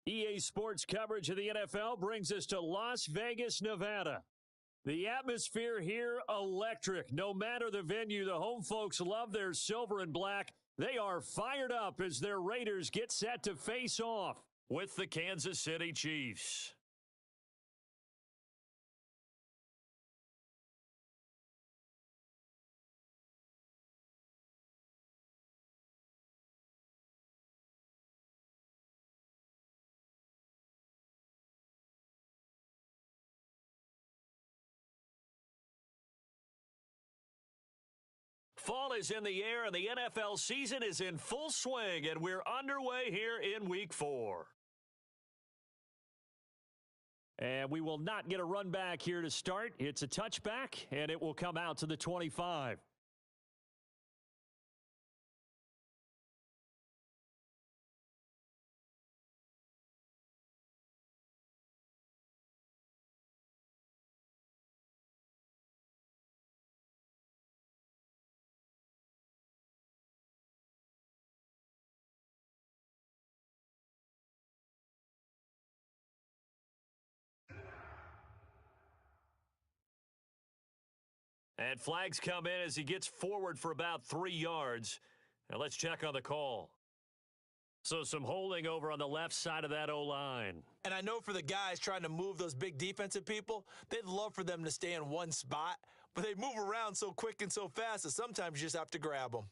EA Sports coverage of the NFL brings us to Las Vegas, Nevada. The atmosphere here, electric. No matter the venue, the home folks love their silver and black. They are fired up as their Raiders get set to face off with the Kansas City Chiefs. Fall is in the air, and the NFL season is in full swing, and we're underway here in Week 4. And we will not get a run back here to start. It's a touchback, and it will come out to the 25. And flags come in as he gets forward for about 3 yards. Now let's check on the call. So some holding over on the left side of that O-line. And I know for the guys trying to move those big defensive people, they'd love for them to stay in one spot, but they move around so quick and so fast that sometimes you just have to grab them.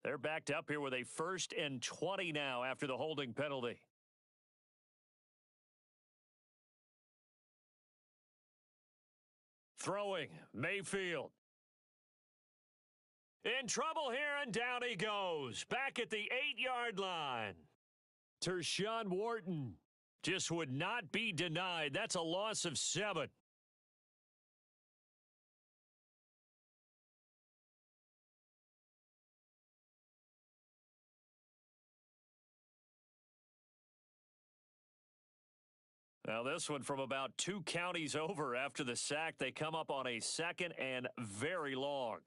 They're backed up here with a 1st and 20 now after the holding penalty. Throwing, Mayfield. In trouble here, and down he goes. Back at the 8-yard line. Tershawn Wharton just would not be denied. That's a loss of 7. Now this one from about 2 counties over after the sack. They come up on a 2nd and very long.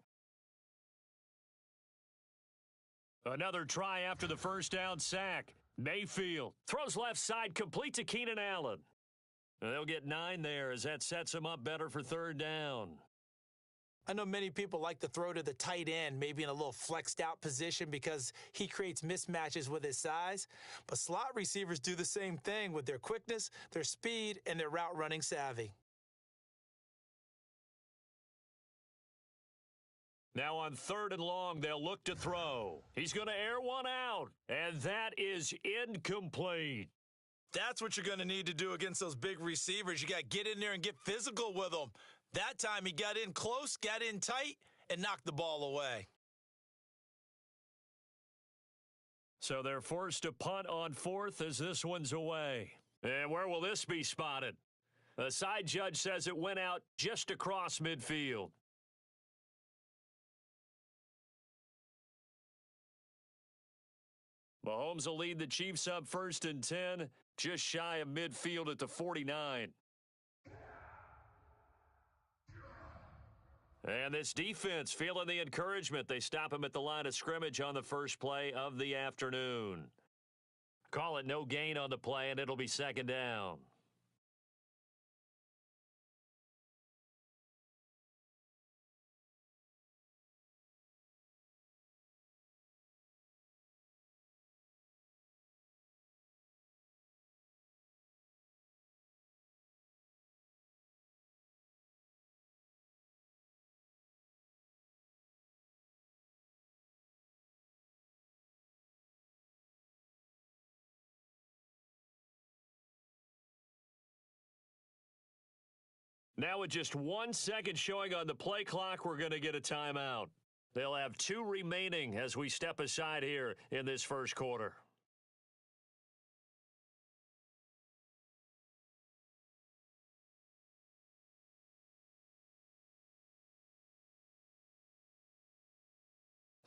Another try after the first down sack. Mayfield throws left side, complete to Keenan Allen. They'll get 9 there as that sets them up better for 3rd down. I know many people like to throw to the tight end, maybe in a little flexed out position because he creates mismatches with his size. But slot receivers do the same thing with their quickness, their speed, and their route running savvy. Now on 3rd and long, they'll look to throw. He's going to air one out, and that is incomplete. That's what you're going to need to do against those big receivers. You got to get in there and get physical with them. That time he got in close, got in tight, and knocked the ball away. So they're forced to punt on 4th as this one's away. And where will this be spotted? The side judge says it went out just across midfield. Mahomes will lead the Chiefs up 1st and 10, just shy of midfield at the 49. And this defense feeling the encouragement. They stop him at the line of scrimmage on the first play of the afternoon. Call it no gain on the play, and it'll be 2nd down. Now with just 1 second showing on the play clock, we're going to get a timeout. They'll have 2 remaining as we step aside here in this first quarter.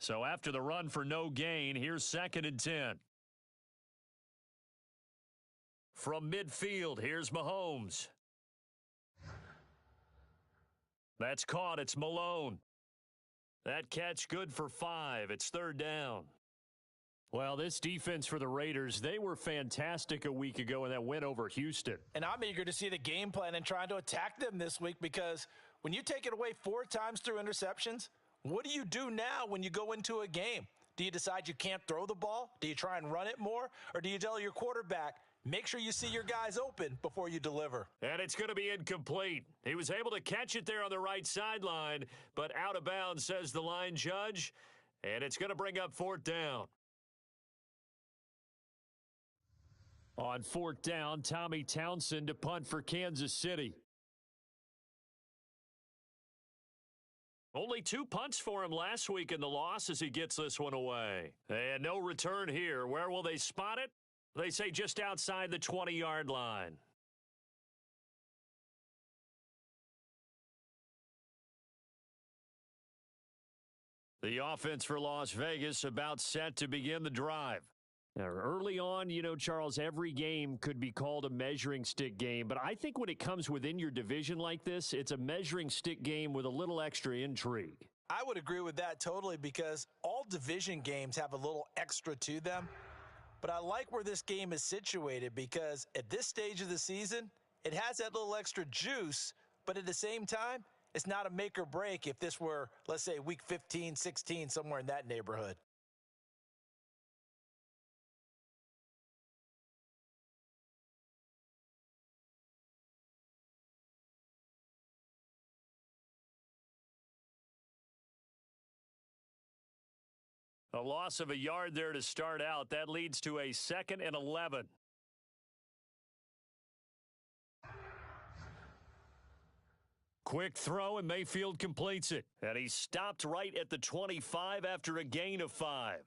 So after the run for no gain, here's 2nd and 10. From midfield, here's Mahomes. That's caught. It's Malone. That catch good for 5. It's 3rd down. Well, this defense for the Raiders, they were fantastic a week ago in that win over Houston. And I'm eager to see the game plan and trying to attack them this week, because when you take it away 4 times through interceptions, what do you do now when you go into a game? Do you decide you can't throw the ball? Do you try and run it more? Or do you tell your quarterback, make sure you see your guys open before you deliver? And it's going to be incomplete. He was able to catch it there on the right sideline, but out of bounds, says the line judge. And it's going to bring up 4th down. On 4th down, Tommy Townsend to punt for Kansas City. Only 2 punts for him last week in the loss as he gets this one away. And no return here. Where will they spot it? They say just outside the 20-yard line. The offense for Las Vegas about set to begin the drive. Now, early on, Charles, every game could be called a measuring stick game. But I think when it comes within your division like this, it's a measuring stick game with a little extra intrigue. I would agree with that totally, because all division games have a little extra to them. But I like where this game is situated, because at this stage of the season, it has that little extra juice. But at the same time, it's not a make or break if this were, let's say, week 15, 16, somewhere in that neighborhood. A loss of a yard there to start out. That leads to a 2nd and 11. Quick throw, and Mayfield completes it. And he stopped right at the 25 after a gain of 5.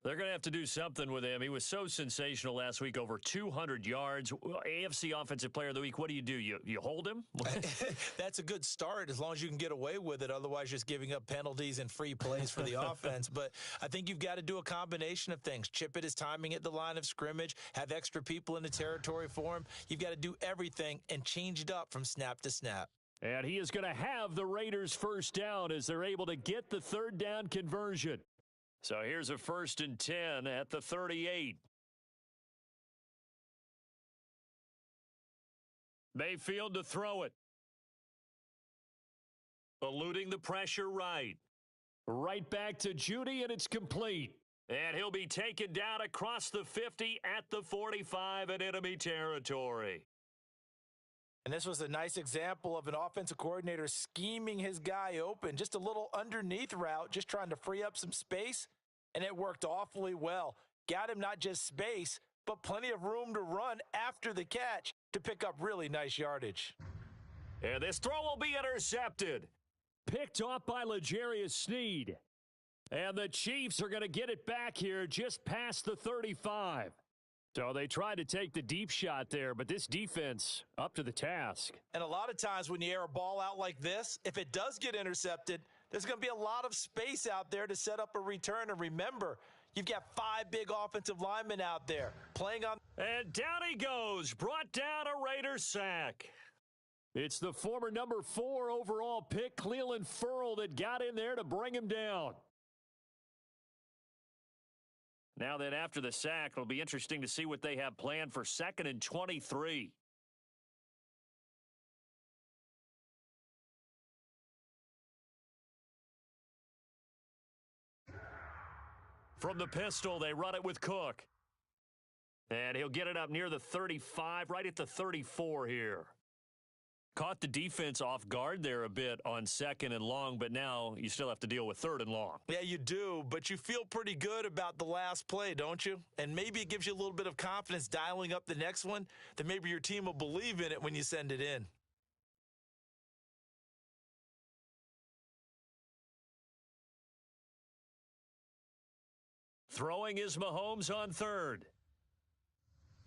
They're going to have to do something with him. He was so sensational last week, over 200 yards. AFC Offensive Player of the Week, what do? You hold him? That's a good start as long as you can get away with it. Otherwise, just giving up penalties and free plays for the offense. But I think you've got to do a combination of things. Chip it his timing at the line of scrimmage, have extra people in the territory for him. You've got to do everything and change it up from snap to snap. And he is going to have the Raiders' first down as they're able to get the 3rd down conversion. So here's a 1st and 10 at the 38. Mayfield to throw it. Eluding the pressure right. Right back to Judy, and it's complete. And he'll be taken down across the 50 at the 45 in enemy territory. And this was a nice example of an offensive coordinator scheming his guy open. Just a little underneath route, just trying to free up some space, and it worked awfully well. Got him not just space, but plenty of room to run after the catch to pick up really nice yardage. And this throw will be intercepted. Picked off by L'Jarius Sneed. And the Chiefs are going to get it back here just past the 35. So they tried to take the deep shot there, but this defense up to the task. And a lot of times when you air a ball out like this, if it does get intercepted, there's going to be a lot of space out there to set up a return. And remember, you've got 5 big offensive linemen out there playing on. And down he goes, brought down a Raiders sack. It's the former number 4 overall pick, Clelin Ferrell, that got in there to bring him down. Now then, after the sack, it'll be interesting to see what they have planned for 2nd and 23. From the pistol, they run it with Cook. And he'll get it up near the 35, right at the 34 here. Caught the defense off guard there a bit on 2nd and long, but now you still have to deal with 3rd and long. Yeah, you do, but you feel pretty good about the last play, don't you? And maybe it gives you a little bit of confidence dialing up the next one, that maybe your team will believe in it when you send it in. Throwing is Mahomes on 3rd.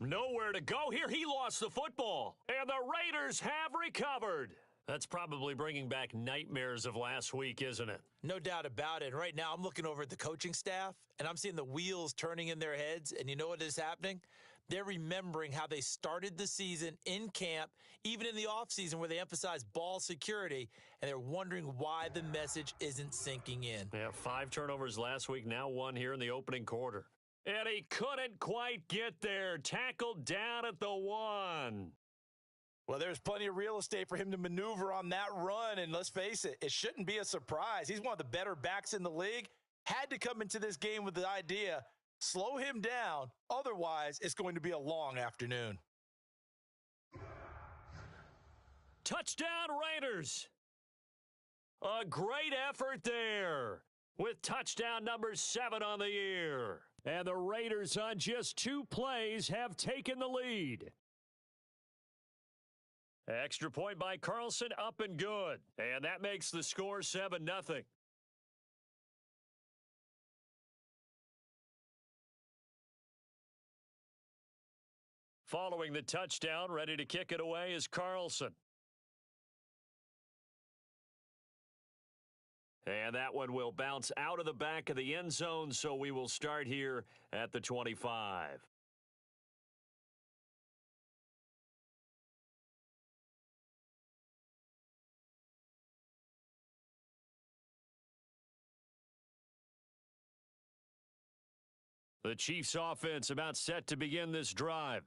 Nowhere to go here. He lost the football. And the Raiders have recovered. That's probably bringing back nightmares of last week, isn't it? No doubt about it. Right now, I'm looking over at the coaching staff, and I'm seeing the wheels turning in their heads. And you know what is happening? they're remembering how they started the season in camp, even in the offseason where they emphasized ball security, and they're wondering why the message isn't sinking in. Yeah, 5 turnovers last week, now 1 here in the opening quarter. And he couldn't quite get there. Tackled down at the 1. Well, there's plenty of real estate for him to maneuver on that run, and let's face it, it shouldn't be a surprise. He's one of the better backs in the league. Had to come into this game with the idea, slow him down, otherwise it's going to be a long afternoon. Touchdown, Raiders! A great effort there with touchdown number 7 on the year. And the Raiders on just 2 plays have taken the lead. Extra point by Carlson, up and good. And that makes the score 7-0. Following the touchdown, ready to kick it away is Carlson. And that one will bounce out of the back of the end zone, so we will start here at the 25. The Chiefs offense about set to begin this drive.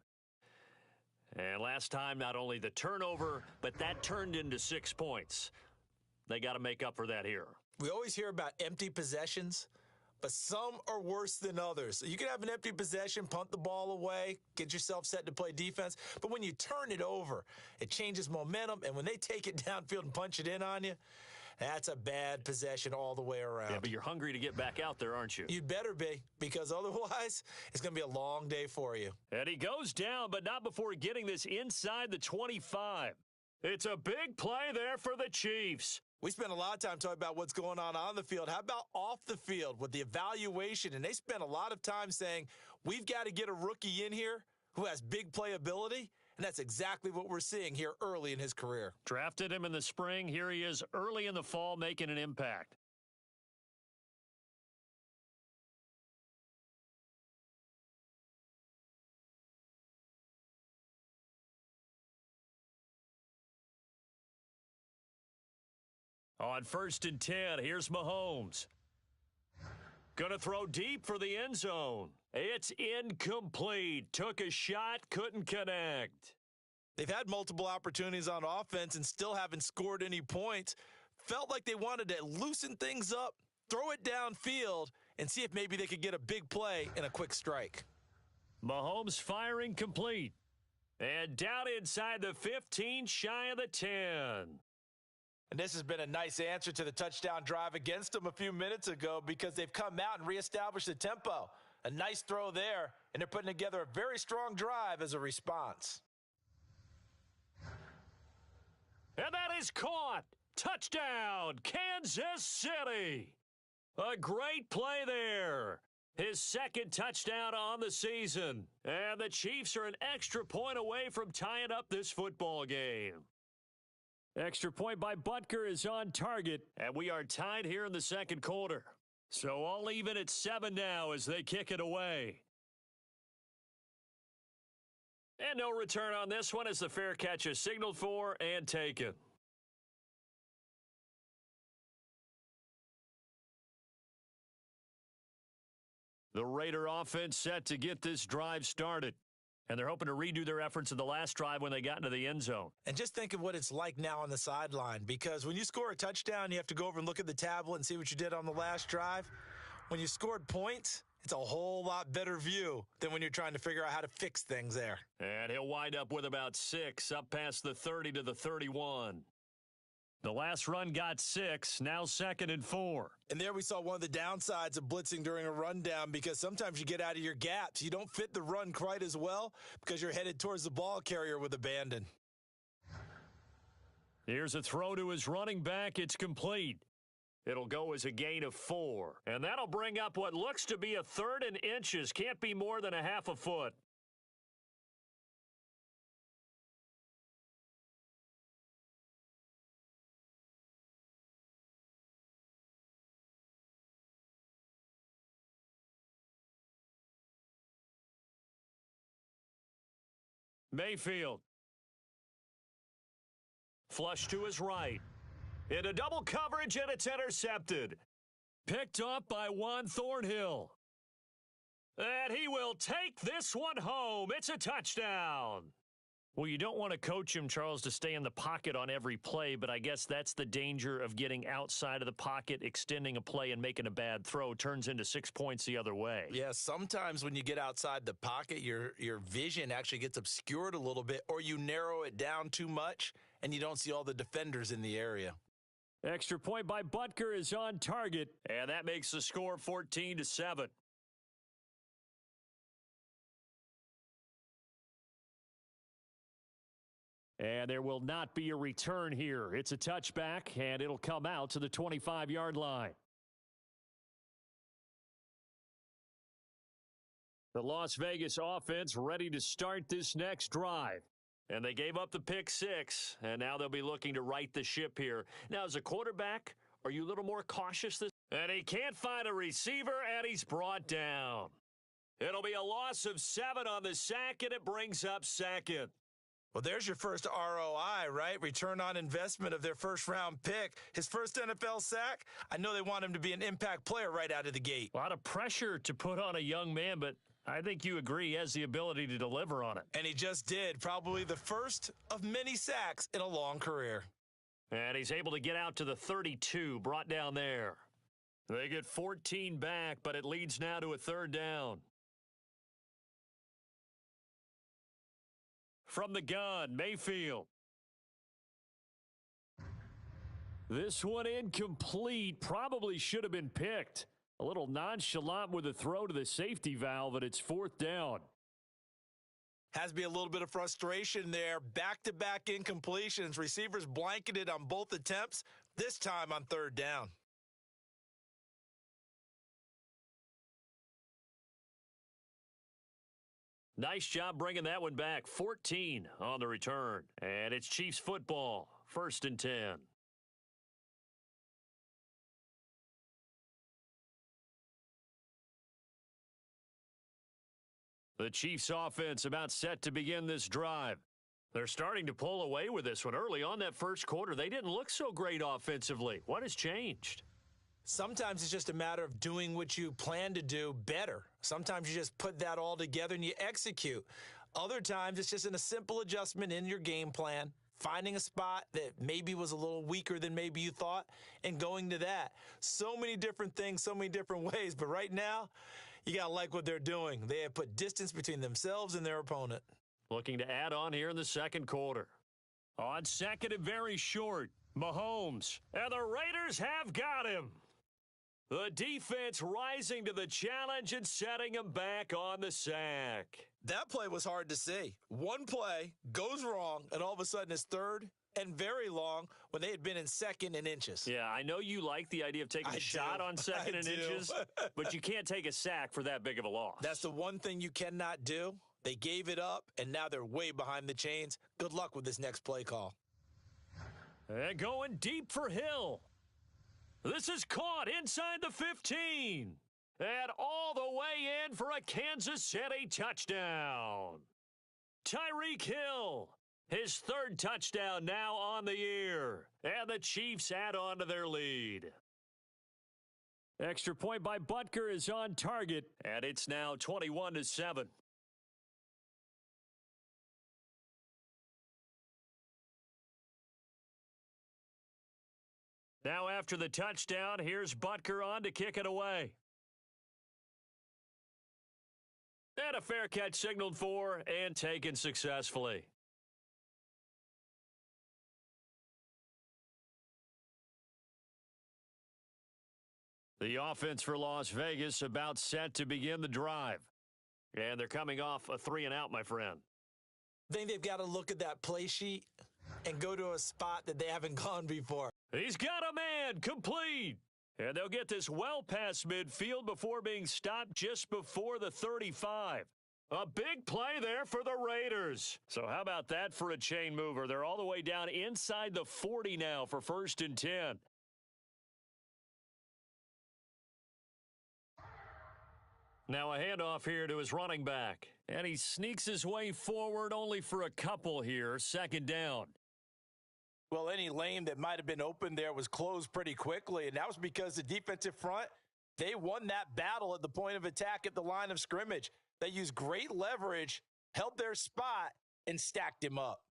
And last time, not only the turnover, but that turned into 6 points. They got to make up for that here. We always hear about empty possessions, but some are worse than others. You can have an empty possession, punt the ball away, get yourself set to play defense, but when you turn it over, it changes momentum, and when they take it downfield and punch it in on you, that's a bad possession all the way around. Yeah, but you're hungry to get back out there, aren't you? You'd better be, because otherwise it's going to be a long day for you. And he goes down, but not before getting this inside the 25. It's a big play there for the Chiefs. We spend a lot of time talking about what's going on the field. How about off the field with the evaluation? And they spend a lot of time saying, we've got to get a rookie in here who has big playability. And that's exactly what we're seeing here early in his career. Drafted him in the spring. Here he is early in the fall making an impact. On 1st and 10, here's Mahomes. Gonna throw deep for the end zone. It's incomplete. Took a shot, couldn't connect. They've had multiple opportunities on offense and still haven't scored any points. Felt like they wanted to loosen things up, throw it downfield, and see if maybe they could get a big play and a quick strike. Mahomes firing complete. And down inside the 15, shy of the 10. And this has been a nice answer to the touchdown drive against them a few minutes ago because they've come out and reestablished the tempo. A nice throw there, and they're putting together a very strong drive as a response. And that is caught. Touchdown, Kansas City. A great play there. His 2nd touchdown on the season. And the Chiefs are an extra point away from tying up this football game. Extra point by Butker is on target, and we are tied here in the 2nd quarter. So all even at 7 now as they kick it away. And no return on this one as the fair catch is signaled for and taken. The Raider offense set to get this drive started. And they're hoping to redo their efforts in the last drive when they got into the end zone. And just think of what it's like now on the sideline, because when you score a touchdown, you have to go over and look at the tablet and see what you did on the last drive. When you scored points, it's a whole lot better view than when you're trying to figure out how to fix things there. And he'll wind up with about 6 up past the 30 to the 31. The last run got 6, now 2nd and 4. And there we saw one of the downsides of blitzing during a rundown, because sometimes you get out of your gaps. You don't fit the run quite as well because you're headed towards the ball carrier with abandon. Here's a throw to his running back. It's complete. It'll go as a gain of 4. And that'll bring up what looks to be a 3rd and inches. Can't be more than a half a foot. Mayfield. Flush to his right. Into double coverage, and it's intercepted. Picked up by Juan Thornhill. And he will take this one home. It's a touchdown. Well, you don't want to coach him, Charles, to stay in the pocket on every play, but I guess that's the danger of getting outside of the pocket, extending a play, and making a bad throw. Turns into 6 points the other way. Yeah, sometimes when you get outside the pocket, your vision actually gets obscured a little bit, or you narrow it down too much, and you don't see all the defenders in the area. Extra point by Butker is on target, and that makes the score 14-7. And there will not be a return here. It's a touchback, and it'll come out to the 25-yard line. The Las Vegas offense ready to start this next drive. And they gave up the pick six, and now they'll be looking to right the ship here. Now, as a quarterback, are you a little more cautious this? And he can't find a receiver, and he's brought down. It'll be a loss of 7 on the sack, and it brings up second. Well, there's your first ROI, right? Return on investment of their first-round pick. His first NFL sack, I know they want him to be an impact player right out of the gate. A lot of pressure to put on a young man, but I think you agree he has the ability to deliver on it. And he just did. Probably the first of many sacks in a long career. And he's able to get out to the 32, brought down there. They get 14 back, but it leads now to a third down. From the gun, Mayfield. This one incomplete. Probably should have been picked. A little nonchalant with a throw to the safety valve, and it's fourth down. Has to be a little bit of frustration there. Back-to-back incompletions. Receivers blanketed on both attempts, this time on third down. Nice job bringing that one back. 14 on the return. And it's Chiefs football. 1st and 10. The Chiefs offense about set to begin this drive. They're starting to pull away with this one. Early on that first quarter, they didn't look so great offensively. What has changed? Sometimes it's just a matter of doing what you plan to do better. Sometimes you just put that all together and you execute. Other times it's just in a simple adjustment in your game plan, finding a spot that maybe was a little weaker than maybe you thought, and going to that. So many different things, so many different ways. But right now, you got to like what they're doing. They have put distance between themselves and their opponent. Looking to add on here in the second quarter. On second and very short, Mahomes. And the Raiders have got him. The defense rising to the challenge and setting him back on the sack. That play was hard to see. One play goes wrong, and all of a sudden it's third and very long when they had been in second and inches. Yeah, I know you like the idea of taking a shot on second and inches, but you can't take a sack for that big of a loss. That's the one thing you cannot do. They gave it up, and now they're way behind the chains. Good luck with this next play call. And going deep for Hill. This is caught inside the 15. And all the way in for a Kansas City touchdown. Tyreek Hill, his third touchdown now on the year. And the Chiefs add on to their lead. Extra point by Butker is on target. And it's now 21-7. Now after the touchdown, here's Butker on to kick it away. And a fair catch signaled for and taken successfully. The offense for Las Vegas about set to begin the drive. And they're coming off a 3-and-out, my friend. I think they've got to look at that play sheet and go to a spot that they haven't gone before. He's got a man, complete. And they'll get this well past midfield before being stopped just before the 35. A big play there for the Raiders. So how about that for a chain mover? They're all the way down inside the 40 now for 1st and 10. Now a handoff here to his running back. And he sneaks his way forward only for a couple here. Second down. Well, any lane that might have been open there was closed pretty quickly, and that was because the defensive front, they won that battle at the point of attack at the line of scrimmage. They used great leverage, held their spot, and stacked him up.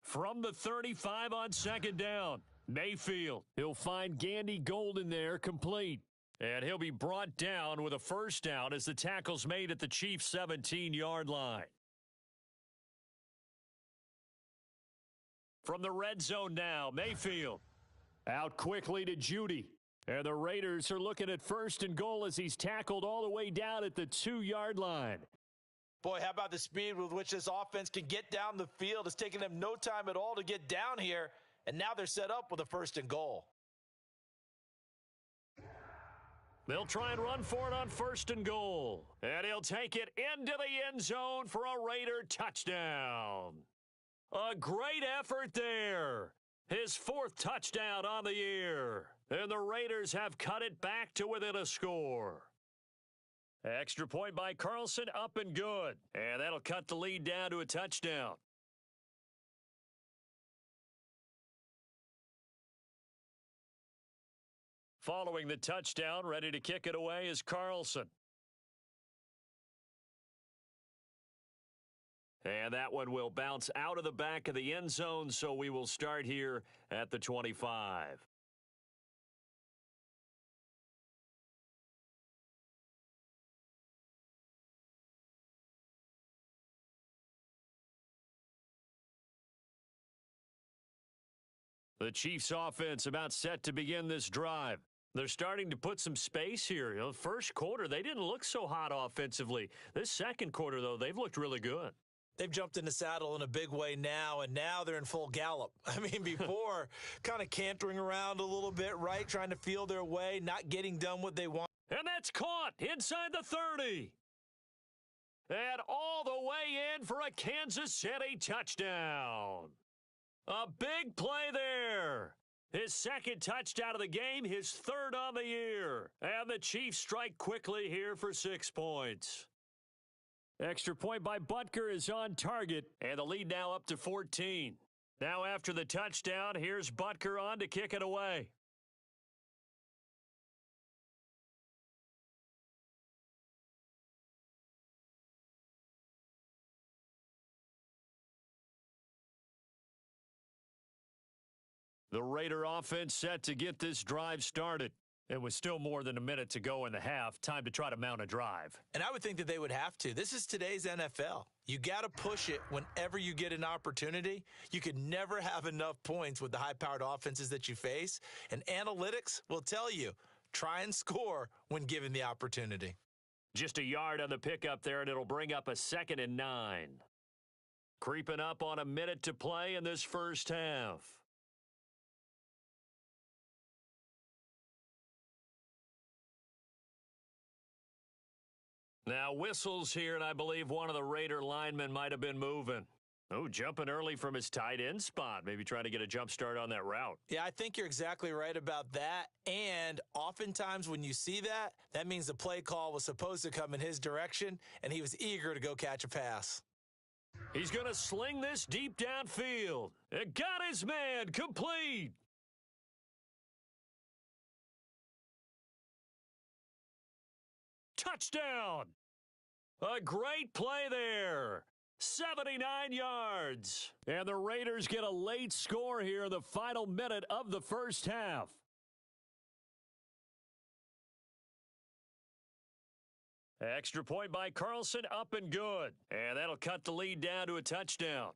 From the 35 on second down, Mayfield. He'll find Gandy Golden there, complete. And he'll be brought down with a first down as the tackle's made at the Chiefs' 17-yard line. From the red zone now, Mayfield. Out quickly to Judy. And the Raiders are looking at first and goal as he's tackled all the way down at the 2-yard line. Boy, how about the speed with which this offense can get down the field? It's taken them no time at all to get down here, and now they're set up with a first and goal. They'll try and run for it on first and goal. And he'll take it into the end zone for a Raider touchdown. A great effort there. His fourth touchdown on the year. And the Raiders have cut it back to within a score. Extra point by Carlson, up and good. And that'll cut the lead down to a touchdown. Following the touchdown, ready to kick it away is Carlson. And that one will bounce out of the back of the end zone, so we will start here at the 25. The Chiefs offense about set to begin this drive. They're starting to put some space here. The first quarter, they didn't look so hot offensively. This second quarter, though, they've looked really good. They've jumped in the saddle in a big way now, and now they're in full gallop. I mean, before, kind of cantering around a little bit, right? Trying to feel their way, not getting done what they want. And that's caught inside the 30. And all the way in for a Kansas City touchdown. A big play there. His second touchdown of the game, his third on the year. And the Chiefs strike quickly here for 6 points. Extra point by Butker is on target, and the lead now up to 14. Now after the touchdown, here's Butker on to kick it away. The Raider offense set to get this drive started. It was still more than a minute to go in the half. Time to try to mount a drive. And I would think that they would have to. This is today's NFL. You got to push it whenever you get an opportunity. You can never have enough points with the high-powered offenses that you face. And analytics will tell you, try and score when given the opportunity. Just a yard on the pickup there, and it'll bring up a 2nd and 9. Creeping up on a minute to play in this first half. Now whistles here, and I believe one of the Raider linemen might have been moving. Oh, jumping early from his tight end spot. Maybe trying to get a jump start on that route. Yeah, I think you're exactly right about that. And oftentimes when you see that, that means the play call was supposed to come in his direction, and he was eager to go catch a pass. He's going to sling this deep downfield. It got his man complete. Touchdown. A great play there. 79 yards. And the Raiders get a late score here in the final minute of the first half. Extra point by Carlson, up and good. And that'll cut the lead down to a touchdown.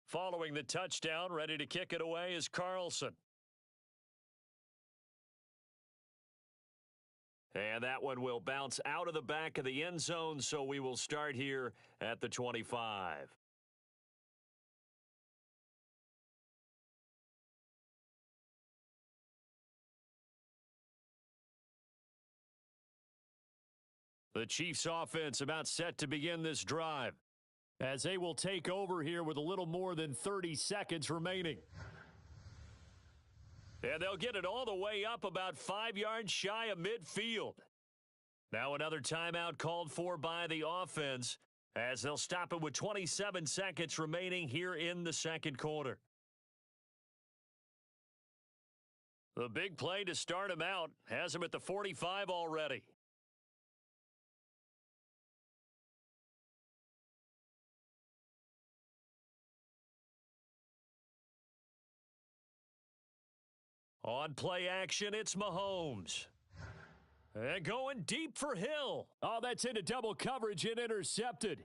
Following the touchdown, ready to kick it away is Carlson. And that one will bounce out of the back of the end zone, so we will start here at the 25. The Chiefs offense about set to begin this drive as they will take over here with a little more than 30 seconds remaining. And they'll get it all the way up about 5 yards shy of midfield. Now another timeout called for by the offense as they'll stop it with 27 seconds remaining here in the second quarter. The big play to start him out has him at the 45 already. On play action, it's Mahomes. And going deep for Hill. Oh, that's into double coverage and intercepted.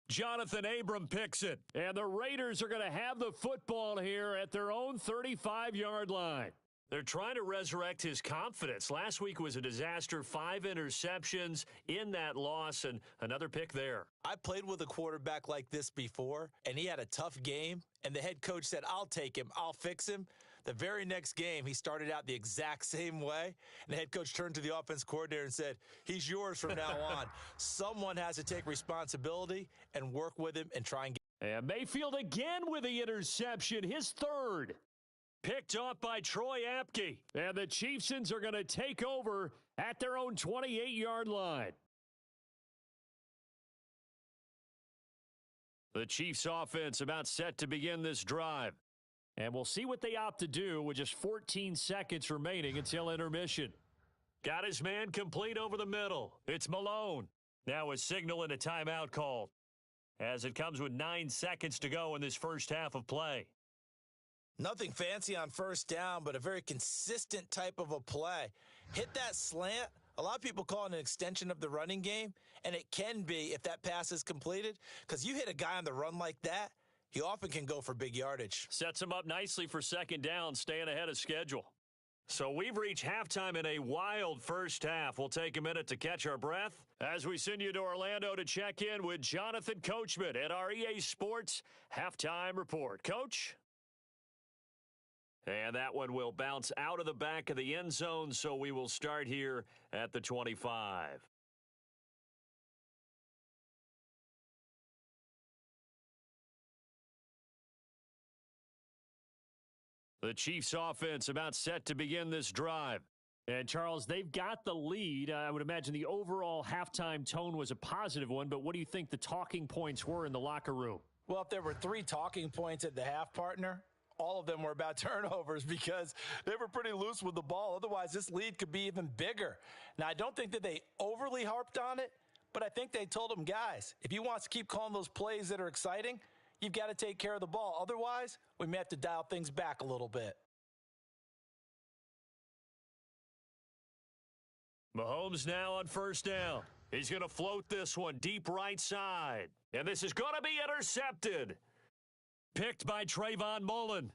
Jonathan Abram picks it. And the Raiders are going to have the football here at their own 35-yard line. They're trying to resurrect his confidence. Last week was a disaster. 5 interceptions in that loss and another pick there. I played with a quarterback like this before, and he had a tough game, and the head coach said, I'll take him, I'll fix him. The very next game, he started out the exact same way, and the head coach turned to the offense coordinator and said, he's yours from now on. Someone has to take responsibility and work with him and try and get. And Mayfield again with the interception, his third. Picked off by Troy Apke. And the Chiefsons are going to take over at their own 28-yard line. The Chiefs offense about set to begin this drive. And we'll see what they opt to do with just 14 seconds remaining until intermission. Got his man complete over the middle. It's Malone. Now a signal and a timeout called as it comes with 9 seconds to go in this first half of play. Nothing fancy on first down, but a very consistent type of a play. Hit that slant. A lot of people call it an extension of the running game, and it can be if that pass is completed, because you hit a guy on the run like that, he often can go for big yardage. Sets him up nicely for second down, staying ahead of schedule. So we've reached halftime in a wild first half. We'll take a minute to catch our breath as we send you to Orlando to check in with Jonathan Coachman at our EA Sports Halftime Report. Coach? And that one will bounce out of the back of the end zone, so we will start here at the 25. The Chiefs offense about set to begin this drive. And, Charles, they've got the lead. I would imagine the overall halftime tone was a positive one, but what do you think the talking points were in the locker room? Well, if there were 3 talking points at the half, partner, all of them were about turnovers because they were pretty loose with the ball. Otherwise, this lead could be even bigger. Now, I don't think that they overly harped on it, but I think they told them, guys, if you want to keep calling those plays that are exciting, you've got to take care of the ball. Otherwise, we may have to dial things back a little bit. Mahomes now on first down. He's going to float this one deep right side. And this is going to be intercepted. Picked by Trayvon Mullen.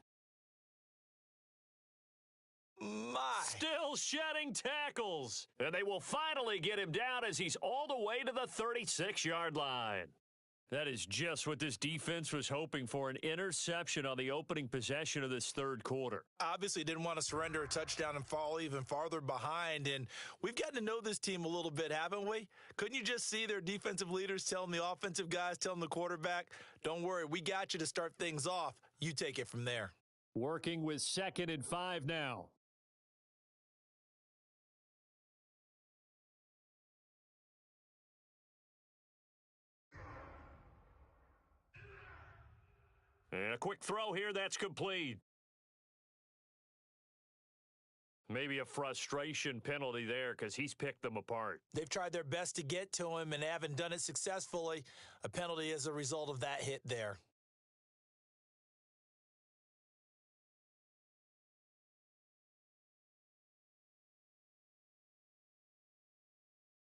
Still shedding tackles. And they will finally get him down as he's all the way to the 36-yard line. That is just what this defense was hoping for, an interception on the opening possession of this third quarter. Obviously didn't want to surrender a touchdown and fall even farther behind, and we've gotten to know this team a little bit, haven't we? Couldn't you just see their defensive leaders telling the offensive guys, telling the quarterback, don't worry, we got you to start things off. You take it from there. Working with 2nd and 5 now. And a quick throw here, that's complete. Maybe a frustration penalty there because he's picked them apart. They've tried their best to get to him and haven't done it successfully. A penalty as a result of that hit there.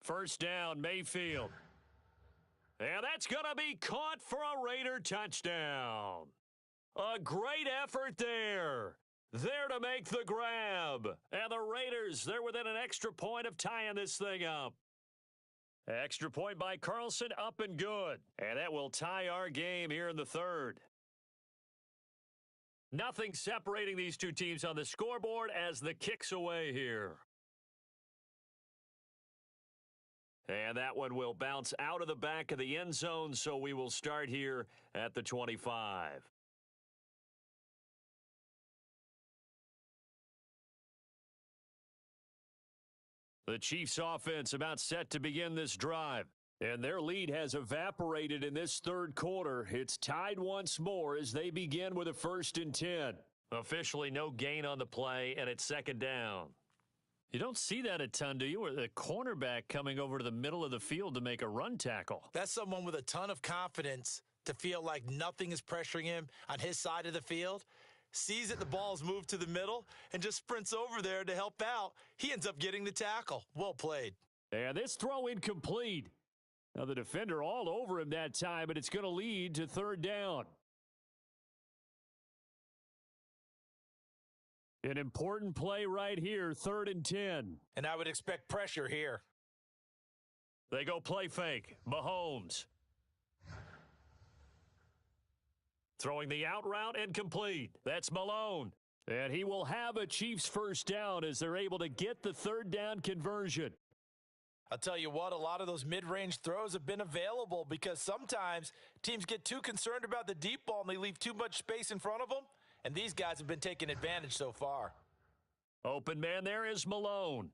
First down, Mayfield. And that's going to be caught for a Raider touchdown. A great effort there. There to make the grab. And the Raiders, they're within an extra point of tying this thing up. Extra point by Carlson, up and good. And that will tie our game here in the third. Nothing separating these two teams on the scoreboard as the kick's away here. And that one will bounce out of the back of the end zone, so we will start here at the 25. The Chiefs offense about set to begin this drive. And their lead has evaporated in this third quarter. It's tied once more as they begin with a 1st and 10. Officially no gain on the play, and it's 2nd down. You don't see that a ton, do you? Or the cornerback coming over to the middle of the field to make a run tackle. That's someone with a ton of confidence to feel like nothing is pressuring him on his side of the field. Sees that the ball's moved to the middle and just sprints over there to help out. He ends up getting the tackle. Well played. And this throw incomplete. Now the defender all over him that time, but it's going to lead to 3rd down. An important play right here, 3rd and 10. And I would expect pressure here. They go play fake. Mahomes. Throwing the out route incomplete. That's Malone. And he will have a Chiefs 1st down as they're able to get the 3rd down conversion. I'll tell you what, a lot of those mid-range throws have been available because sometimes teams get too concerned about the deep ball and they leave too much space in front of them, and these guys have been taking advantage so far. Open man there is Malone.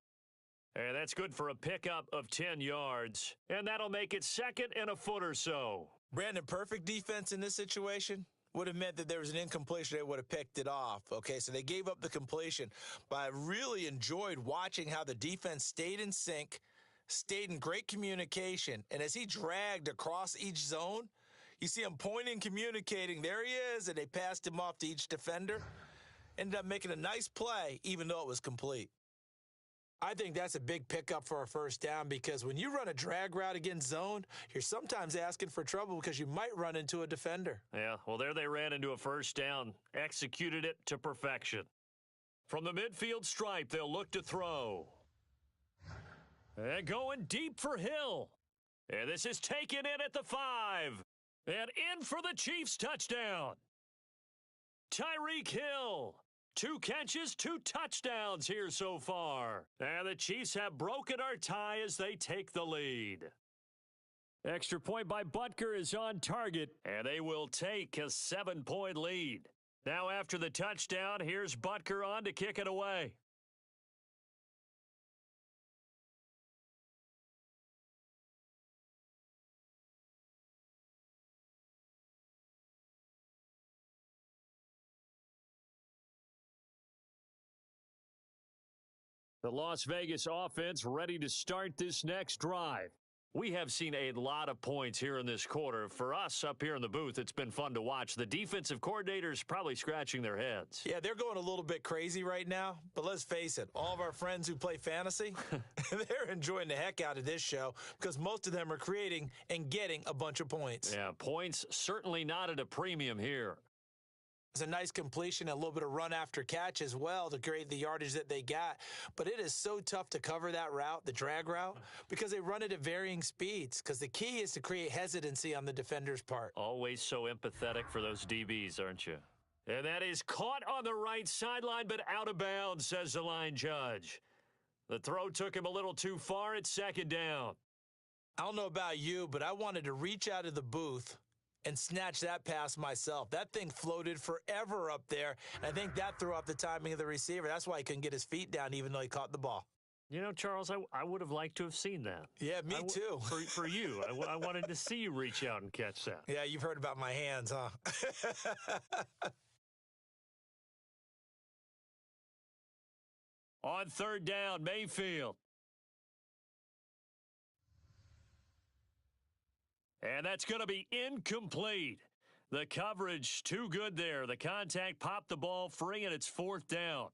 And that's good for a pickup of 10 yards. And that'll make it 2nd and a foot or so. Brandon, perfect defense in this situation would have meant that there was an incompletion. They would have picked it off. Okay, so they gave up the completion. But I really enjoyed watching how the defense stayed in sync, stayed in great communication, and as he dragged across each zone, you see him pointing, communicating, there he is, and they passed him off to each defender. Ended up making a nice play, even though it was complete. I think that's a big pickup for a 1st down because when you run a drag route against zone, you're sometimes asking for trouble because you might run into a defender. Yeah, well, there they ran into a 1st down, executed it to perfection. From the midfield stripe, they'll look to throw. And going deep for Hill. And this is taken in at the 5. And in for the Chiefs touchdown. Tyreek Hill. 2 catches, 2 touchdowns here so far. And the Chiefs have broken our tie as they take the lead. Extra point by Butker is on target. And they will take a 7-point lead. Now after the touchdown, here's Butker on to kick it away. The Las Vegas offense ready to start this next drive. We have seen a lot of points here in this quarter. For us up here in the booth, it's been fun to watch. The defensive coordinators probably scratching their heads. Yeah, they're going a little bit crazy right now, but let's face it, all of our friends who play fantasy, they're enjoying the heck out of this show because most of them are creating and getting a bunch of points. Yeah, points certainly not at a premium here. It's a nice completion, a little bit of run after catch as well to create the yardage that they got. But it is so tough to cover that route, the drag route, because they run it at varying speeds. Because the key is to create hesitancy on the defender's part. Always so empathetic for those DBs, aren't you? And that is caught on the right sideline, but out of bounds, says the line judge. The throw took him a little too far at 2nd down. I don't know about you, but I wanted to reach out of the booth and snatch that pass myself. That thing floated forever up there, and I think that threw off the timing of the receiver. That's why he couldn't get his feet down even though he caught the ball. You know, Charles, I would have liked to have seen that. Yeah, me too. For you. I wanted to see you reach out and catch that. Yeah, you've heard about my hands, huh? On 3rd down, Mayfield. And that's going to be incomplete. The coverage too good there. The contact popped the ball free, and it's 4th down.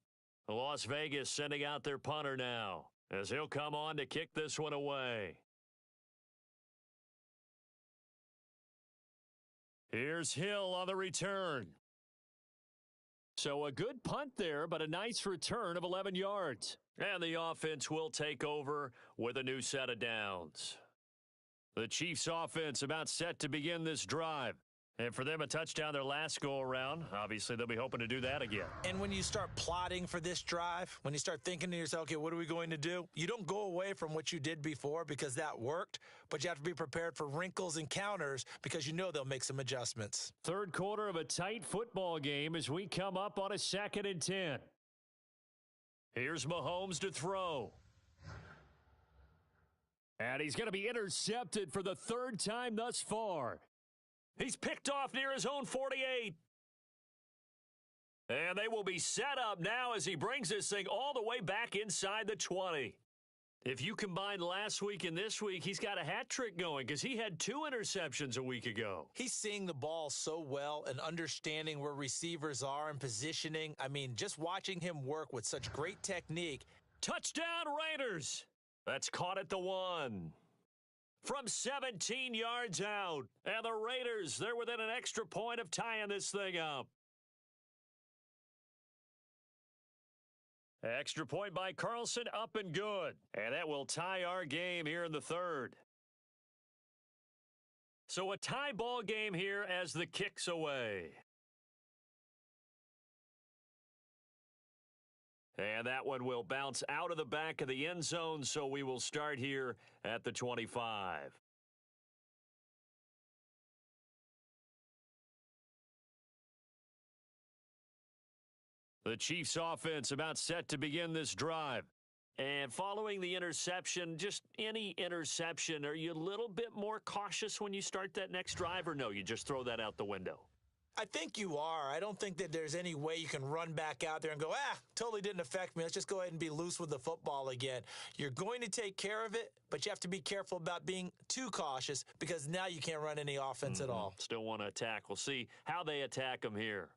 Las Vegas sending out their punter now as he'll come on to kick this one away. Here's Hill on the return. So a good punt there, but a nice return of 11 yards. And the offense will take over with a new set of downs. The Chiefs offense about set to begin this drive. And for them, a touchdown their last go-around. Obviously, they'll be hoping to do that again. And when you start plotting for this drive, when you start thinking to yourself, okay, what are we going to do? You don't go away from what you did before because that worked, but you have to be prepared for wrinkles and counters because you know they'll make some adjustments. Third quarter of a tight football game as we come up on a 2nd and 10. Here's Mahomes to throw. And he's going to be intercepted for the 3rd time thus far. He's picked off near his own 48. And they will be set up now as he brings this thing all the way back inside the 20. If you combine last week and this week, he's got a hat trick going because he had 2 interceptions a week ago. He's seeing the ball so well and understanding where receivers are and positioning. I mean, just watching him work with such great technique. Touchdown, Raiders! That's caught at the 1. From 17 yards out. And the Raiders, they're within an extra point of tying this thing up. Extra point by Carlson, up and good. And that will tie our game here in the 3rd. So a tie ball game here as the kick's away. And that one will bounce out of the back of the end zone, so we will start here at the 25. The Chiefs offense about set to begin this drive. And following the interception, just any interception, are you a little bit more cautious when you start that next drive, or no, you just throw that out the window? I think you are. I don't think that there's any way you can run back out there and go, totally didn't affect me. Let's just go ahead and be loose with the football again. You're going to take care of it, but you have to be careful about being too cautious because now you can't run any offense at all. Still want to attack. We'll see how they attack them here.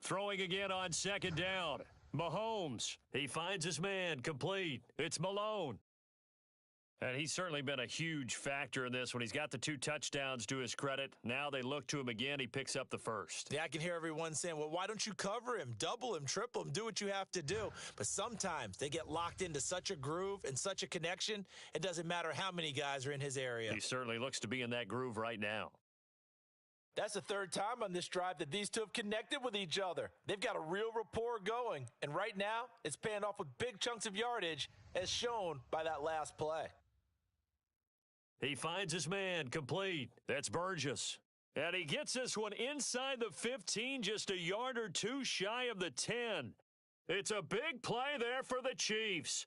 Throwing again on 2nd down. Mahomes. He finds his man complete. It's Malone. And he's certainly been a huge factor in this when he's got the 2 touchdowns to his credit. Now they look to him again. He picks up the 1st. Yeah, I can hear everyone saying, well, why don't you cover him, double him, triple him, do what you have to do. But sometimes they get locked into such a groove and such a connection, it doesn't matter how many guys are in his area. He certainly looks to be in that groove right now. That's the 3rd time on this drive that these two have connected with each other. They've got a real rapport going. And right now, it's paying off with big chunks of yardage, as shown by that last play. He finds his man complete. That's Burgess. And he gets this one inside the 15, just a yard or 2 shy of the 10. It's a big play there for the Chiefs.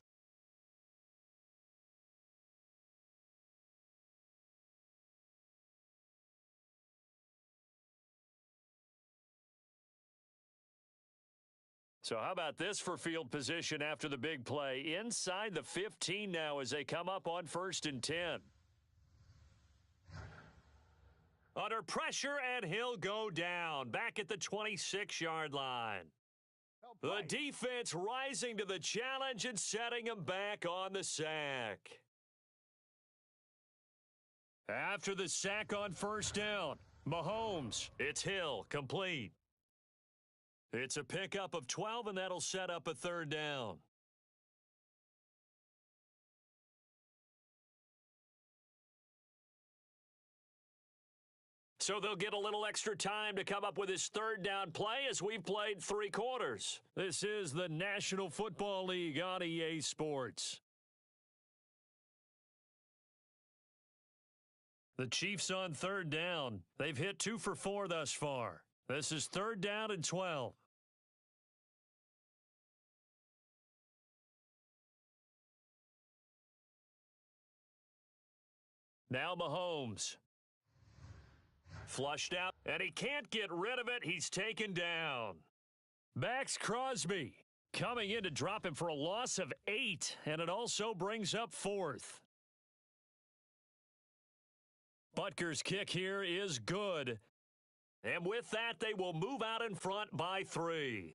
So how about this for field position after the big play? Inside the 15 now as they come up on 1st and 10. Under pressure, and he'll go down back at the 26-yard line. The defense rising to the challenge and setting him back on the sack. After the sack on 1st down, Mahomes, it's Hill, complete. It's a pickup of 12, and that'll set up a 3rd down. So they'll get a little extra time to come up with his 3rd down play as we've played 3 quarters. This is the National Football League on EA Sports. The Chiefs on 3rd down. They've hit 2 for 4 thus far. This is 3rd down and 12. Now Mahomes. Flushed out, and he can't get rid of it. He's taken down. Max Crosby coming in to drop him for a loss of 8, and it also brings up 4th. Butker's kick here is good. And with that, they will move out in front by 3.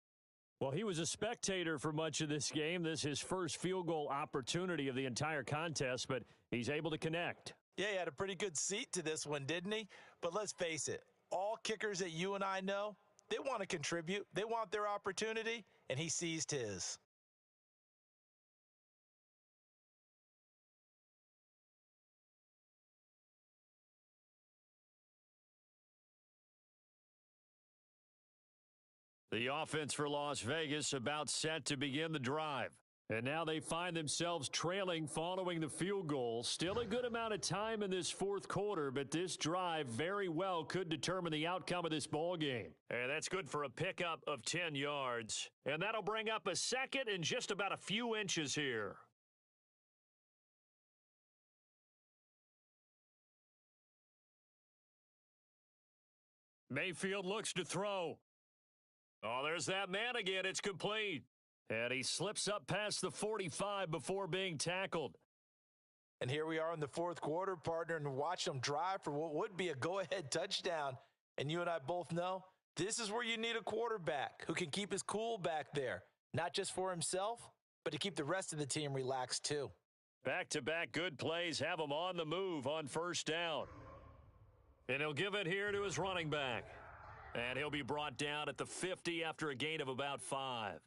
Well, he was a spectator for much of this game. This is his first field goal opportunity of the entire contest, but he's able to connect. Yeah, he had a pretty good seat to this one, didn't he? But let's face it, all kickers that you and I know, they want to contribute. They want their opportunity, and he seized his. The offense for Las Vegas about set to begin the drive. And now they find themselves trailing following the field goal. Still a good amount of time in this fourth quarter, but this drive very well could determine the outcome of this ball game. And that's good for a pickup of 10 yards. And that'll bring up a second and just about a few inches here. Mayfield looks to throw. Oh, there's that man again. It's complete. And he slips up past the 45 before being tackled. And here we are in the fourth quarter, partner, and watch them drive for what would be a go-ahead touchdown. And you and I both know this is where you need a quarterback who can keep his cool back there, not just for himself, but to keep the rest of the team relaxed too. Back-to-back good plays have him on the move on first down. And he'll give it here to his running back. And he'll be brought down at the 50 after a gain of about 5.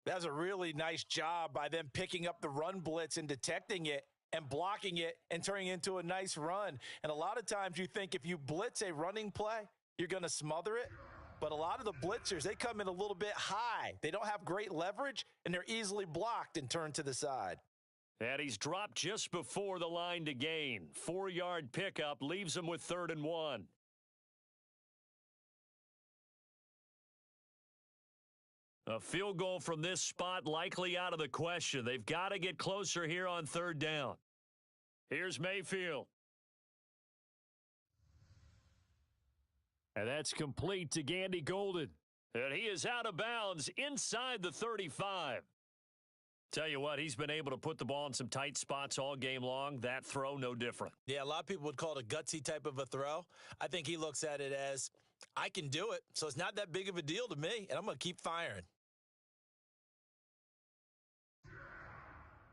That's a really nice job by them picking up the run blitz and detecting it and blocking it and turning it into a nice run. And a lot of times you think if you blitz a running play, you're going to smother it. But a lot of the blitzers, they come in a little bit high. They don't have great leverage, and they're easily blocked and turned to the side. And he's dropped just before the line to gain. 4-yard pickup leaves him with 3rd and 1. A field goal from this spot likely out of the question. They've got to get closer here on 3rd down. Here's Mayfield. And that's complete to Gandy Golden. And he is out of bounds inside the 35. Tell you what, he's been able to put the ball in some tight spots all game long. That throw, no different. Yeah, a lot of people would call it a gutsy type of a throw. I think he looks at it as, I can do it, so it's not that big of a deal to me, and I'm going to keep firing.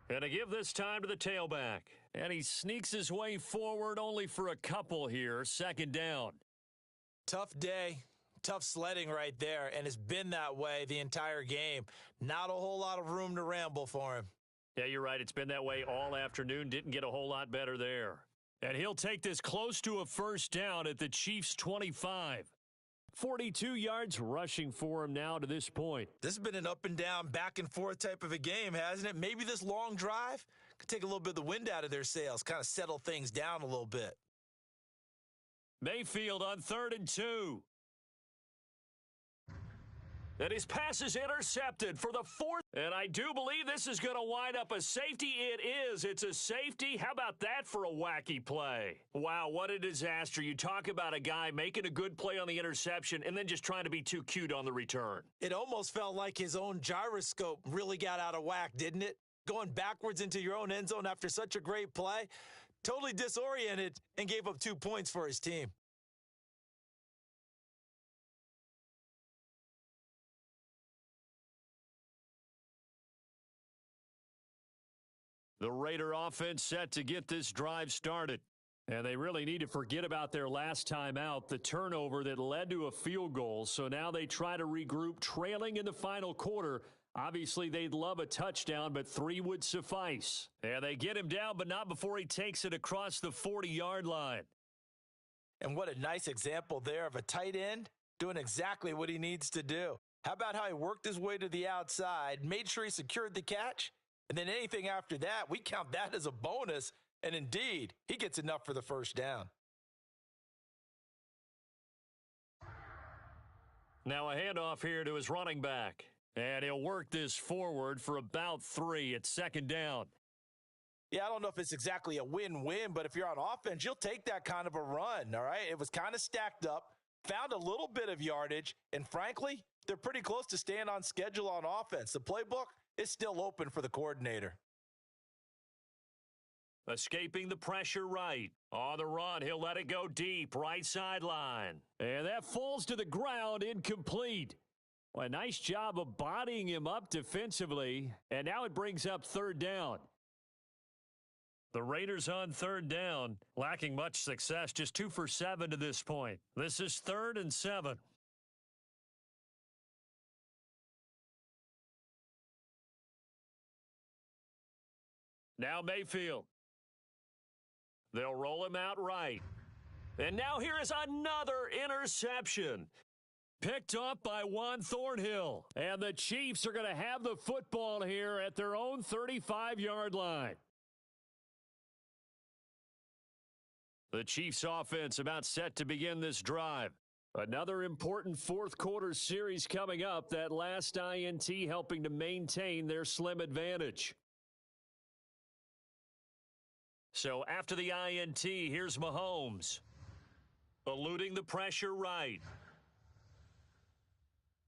And to give this time to the tailback. And he sneaks his way forward only for a couple here. 2nd down. Tough day. Tough sledding right there, and it's been that way the entire game. Not a whole lot of room to ramble for him. Yeah, you're right. It's been that way all afternoon. Didn't get a whole lot better there. And he'll take this close to a 1st down at the Chiefs' 25. 42 yards rushing for him now to this point. This has been an up and down, back and forth type of a game, hasn't it? Maybe this long drive could take a little bit of the wind out of their sails, kind of settle things down a little bit. Mayfield on 3rd and 2. And his pass is intercepted for the 4th. And I do believe this is going to wind up a safety. It is. It's a safety. How about that for a wacky play? Wow, what a disaster. You talk about a guy making a good play on the interception and then just trying to be too cute on the return. It almost felt like his own gyroscope really got out of whack, didn't it? Going backwards into your own end zone after such a great play. Totally disoriented and gave up 2 points for his team. The Raider offense set to get this drive started. And they really need to forget about their last time out, the turnover that led to a field goal. So now they try to regroup, trailing in the final quarter. Obviously, they'd love a touchdown, but 3 would suffice. And they get him down, but not before he takes it across the 40-yard line. And what a nice example there of a tight end doing exactly what he needs to do. How about how he worked his way to the outside, made sure he secured the catch? And then anything after that, we count that as a bonus. And indeed, he gets enough for the 1st down. Now a handoff here to his running back. And he'll work this forward for about 3 at 2nd down. Yeah, I don't know if it's exactly a win-win, but if you're on offense, you'll take that kind of a run, all right? It was kind of stacked up, found a little bit of yardage, and frankly, they're pretty close to staying on schedule on offense. The playbook is still open for the coordinator. Escaping the pressure right. On the run, he'll let it go deep, right sideline. And that falls to the ground, incomplete. Well, a nice job of bodying him up defensively. And now it brings up 3rd down. The Raiders on 3rd down, lacking much success, just 2 for 7 to this point. This is 3rd and 7. Now Mayfield. They'll roll him out right. And now here is another interception. Picked up by Juan Thornhill. And the Chiefs are going to have the football here at their own 35-yard line. The Chiefs offense about set to begin this drive. Another important fourth quarter series coming up. That last INT helping to maintain their slim advantage. So after the INT, here's Mahomes. Eluding the pressure right.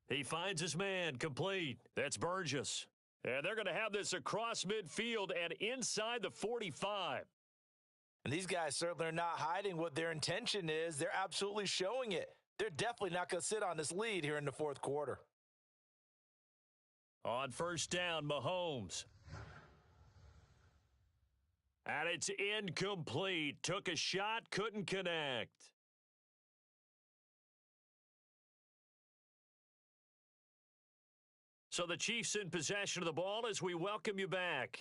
He finds his man complete. That's Burgess. And they're going to have this across midfield and inside the 45. And these guys certainly are not hiding what their intention is. They're absolutely showing it. They're definitely not going to sit on this lead here in the fourth quarter. On first down, Mahomes. And it's incomplete. Took a shot, couldn't connect. So the Chiefs in possession of the ball as we welcome you back.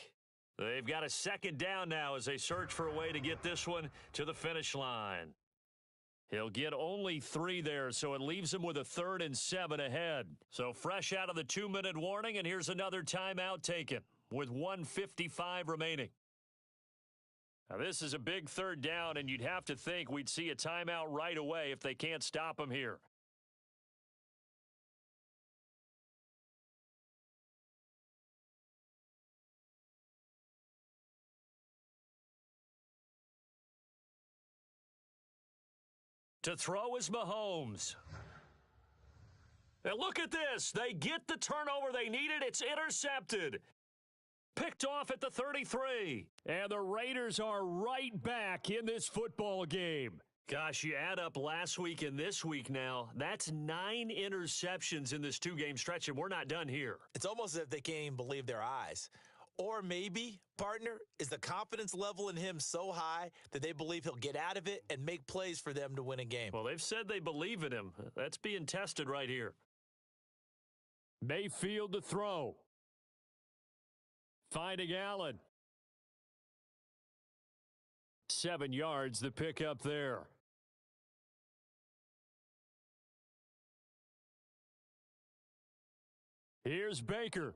They've got a second down now as they search for a way to get this one to the finish line. He'll get only 3 there, so it leaves him with a 3rd and 7 ahead. So fresh out of the 2-minute warning, and here's another timeout taken with 1:55 remaining. Now this is a big third down, and you'd have to think we'd see a timeout right away if they can't stop him here. To throw is Mahomes. And look at this. They get the turnover they needed. It's intercepted. Picked off at the 33. And the Raiders are right back in this football game. Gosh, you add up last week and this week now, that's 9 interceptions in this 2-game stretch, and we're not done here. It's almost as if they can't even believe their eyes. Or maybe, partner, is the confidence level in him so high that they believe he'll get out of it and make plays for them to win a game. Well, they've said they believe in him. That's being tested right here. Mayfield to throw. Finding Allen. 7 yards, the pickup there. Here's Baker.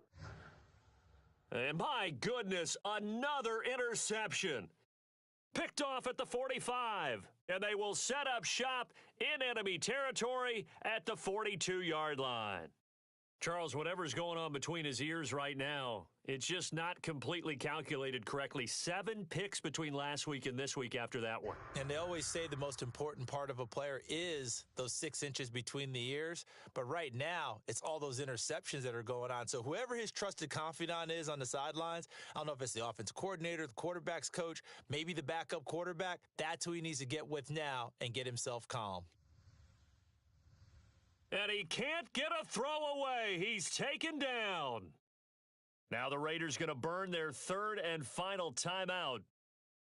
And my goodness, another interception. Picked off at the 45. And they will set up shop in enemy territory at the 42-yard line. Charles, whatever's going on between his ears right now, it's just not completely calculated correctly. 7 picks between last week and this week after that one. And they always say the most important part of a player is those 6 inches between the ears. But right now, it's all those interceptions that are going on. So whoever his trusted confidant is on the sidelines, I don't know if it's the offense coordinator, the quarterback's coach, maybe the backup quarterback, that's who he needs to get with now and get himself calm. And he can't get a throw away. He's taken down. Now the Raiders going to burn their 3rd and final timeout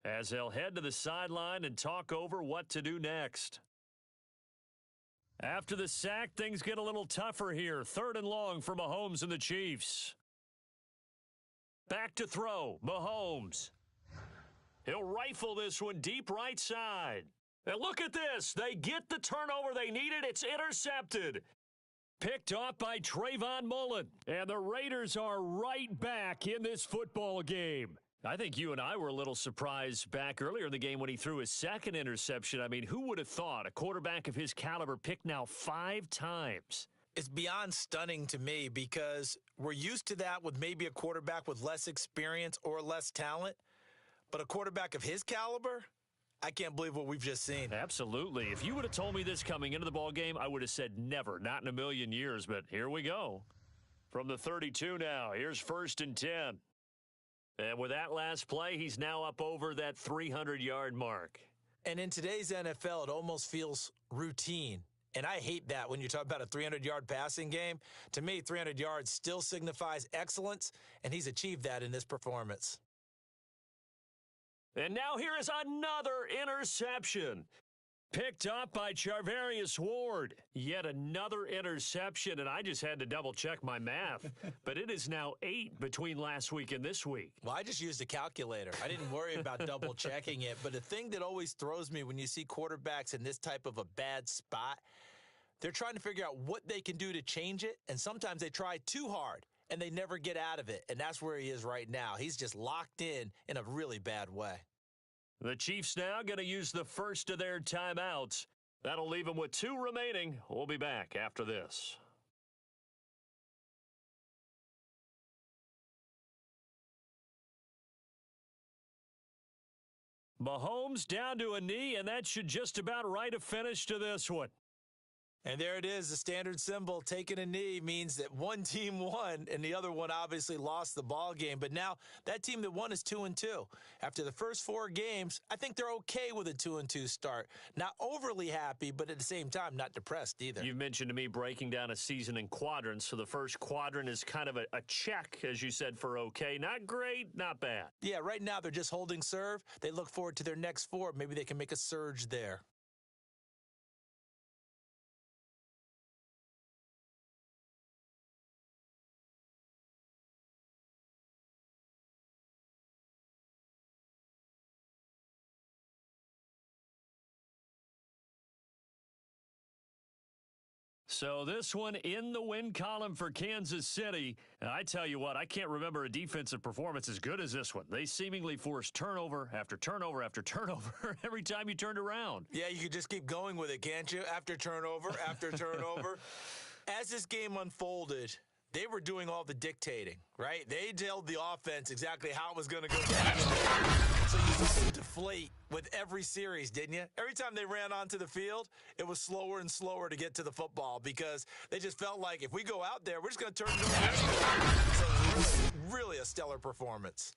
as they'll head to the sideline and talk over what to do next. After the sack, things get a little tougher here. 3rd and long for Mahomes and the Chiefs. Back to throw. Mahomes. He'll rifle this one deep right side. And look at this. They get the turnover they needed. It's intercepted. Picked off by Trayvon Mullen. And the Raiders are right back in this football game. I think you and I were a little surprised back earlier in the game when he threw his 2nd interception. I mean, who would have thought a quarterback of his caliber picked now 5 times? It's beyond stunning to me because we're used to that with maybe a quarterback with less experience or less talent. But a quarterback of his caliber, I can't believe what we've just seen. Absolutely. If you would have told me this coming into the ball game, I would have said never, not in a million years. But here we go. From the 32 now, here's 1st and 10. And with that last play, he's now up over that 300-yard mark. And in today's NFL, it almost feels routine. And I hate that when you talk about a 300-yard passing game. To me, 300 yards still signifies excellence, and he's achieved that in this performance. And now here is another interception. Picked up by Charvarius Ward. Yet another interception, and I just had to double-check my math. But it is now 8 between last week and this week. Well, I just used a calculator. I didn't worry about double-checking it. But the thing that always throws me when you see quarterbacks in this type of a bad spot, They're trying to figure out what they can do to change it, and sometimes they try too hard, and they never get out of it, and that's where he is right now. He's just locked in a really bad way. The Chiefs now going to use the first of their timeouts. That'll leave them with 2 remaining. We'll be back after this. Mahomes down to a knee, and that should just about write a finish to this one. And there it is, the standard symbol. Taking a knee means that one team won, and the other one obviously lost the ball game. But now that team that won is 2-2. After the first 4 games, I think they're okay with a 2-2 start. Not overly happy, but at the same time, not depressed either. You've mentioned to me breaking down a season in quadrants. So the first quadrant is kind of a check, as you said, for okay. Not great, not bad. Yeah, right now they're just holding serve. They look forward to their next 4. Maybe they can make a surge there. So this one in the win column for Kansas City. And I tell you what, I can't remember a defensive performance as good as this one. They seemingly forced turnover after turnover after turnover every time you turned around. Yeah, you could just keep going with it, can't you? After turnover, after turnover. As this game unfolded, they were doing all the dictating, right? They told the offense exactly how it was going to go down. So you used to deflate with every series, didn't you? Every time they ran onto the field, it was slower and slower to get to the football because they just felt like if we go out there, we're just going to turn it over. So really a stellar performance.